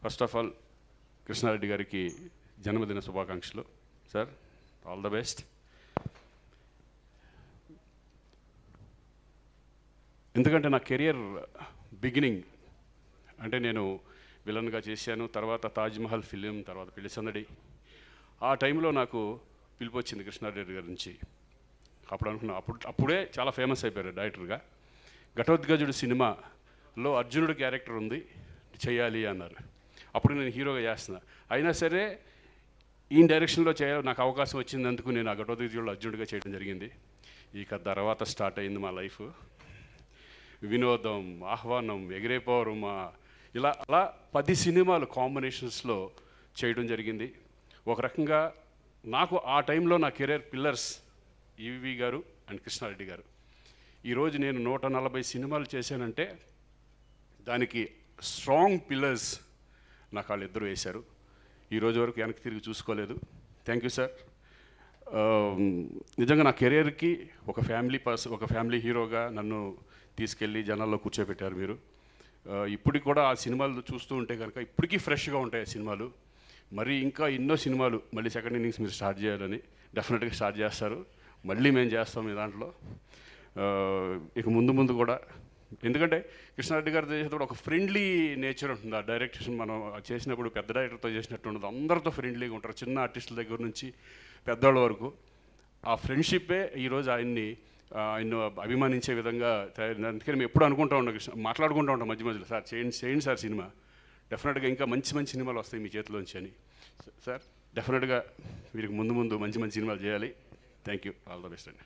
First of all Krishna Reddy గారికి జన్మదిన శుభాకాంక్షలు సార్. All the best. ఎందుకంటే నా కెరియర్ బిగినింగ్ అంటే నేను విలన్గా చేశాను, తర్వాత తాజ్మహల్ ఫిలిం, తర్వాత పెళ్లి సందడి. ఆ టైంలో నాకు పిలుపు వచ్చింది కృష్ణారెడ్డి గారి నుంచి. అప్పుడు అనుకున్నా, అప్పుడే చాలా ఫేమస్ అయిపోయారు డైరెక్టర్గా. ఘటోద్గజుడు సినిమాలో అర్జునుడు క్యారెక్టర్ ఉంది, చేయాలి అన్నారు. అప్పుడు నేను హీరోగా చేస్తున్నా. అయినా సరే ఈ డైరెక్షన్లో నాకు అవకాశం వచ్చినందుకు నేను ఆ ఘటోద్గజుడు అర్జునుడిగా చేయడం జరిగింది. ఇక తర్వాత స్టార్ట్ అయింది మా లైఫ్. వినోదం, ఆహ్వానం, ఎగిరేపోవరు, ఇలా అలా 10 సినిమాలు కాంబినేషన్స్లో చేయడం జరిగింది. ఒక రకంగా నాకు ఆ టైంలో నా కెరీర్ పిల్లర్స్ ఈవి గారు అండ్ కృష్ణారెడ్డి గారు. ఈరోజు నేను 140 సినిమాలు చేశానంటే దానికి స్ట్రాంగ్ పిల్లర్స్ నాకు వాళ్ళిద్దరూ వేశారు. ఈరోజు వరకు వెనక్కి తిరిగి చూసుకోలేదు. Thank you sir. నిజంగా నా కెరీర్కి ఒక ఫ్యామిలీ హీరోగా నన్ను తీసుకెళ్ళి జనాల్లో కూర్చోబెట్టారు మీరు. ఇప్పటికి కూడా ఆ సినిమాలు చూస్తూ ఉంటే కనుక ఇప్పటికీ ఫ్రెష్గా ఉంటాయి ఆ సినిమాలు. మరి ఇంకా ఎన్నో సినిమాలు మళ్ళీ సెకండ్ ఇన్నింగ్స్ మీరు స్టార్ట్ చేయాలని డెఫినెట్గా స్టార్ట్ చేస్తారు. మళ్ళీ మేము చేస్తాం ఈ దాంట్లో. ఇక ముందు కూడా, ఎందుకంటే కృష్ణారెడ్డి గారితో చేసేటప్పుడు ఒక ఫ్రెండ్లీ నేచర్ ఉంటుంది. ఆ డైరెక్షన్ మనం చేసినప్పుడు పెద్ద డైరెక్టర్తో చేసినట్టు ఉండదు. అందరితో ఫ్రెండ్లీగా ఉంటారు, చిన్న ఆర్టిస్టుల దగ్గర నుంచి పెద్దవాళ్ళ వరకు. ఆ ఫ్రెండ్షిప్పే ఈరోజు ఆయన్ని అభిమానించే విధంగా తయారు. అందుకని మేము ఎప్పుడు అనుకుంటూ ఉంటాం, మాట్లాడుకుంటూ ఉంటాం మధ్య మధ్యలో, సార్ చేయండి సార్ సినిమా, డెఫినెట్గా ఇంకా మంచి సినిమాలు వస్తాయి మీ చేతిలోంచి అని. సార్ డెఫినెట్గా వీరికి ముందు మంచి సినిమాలు చేయాలి. Thank you. All the best అండి.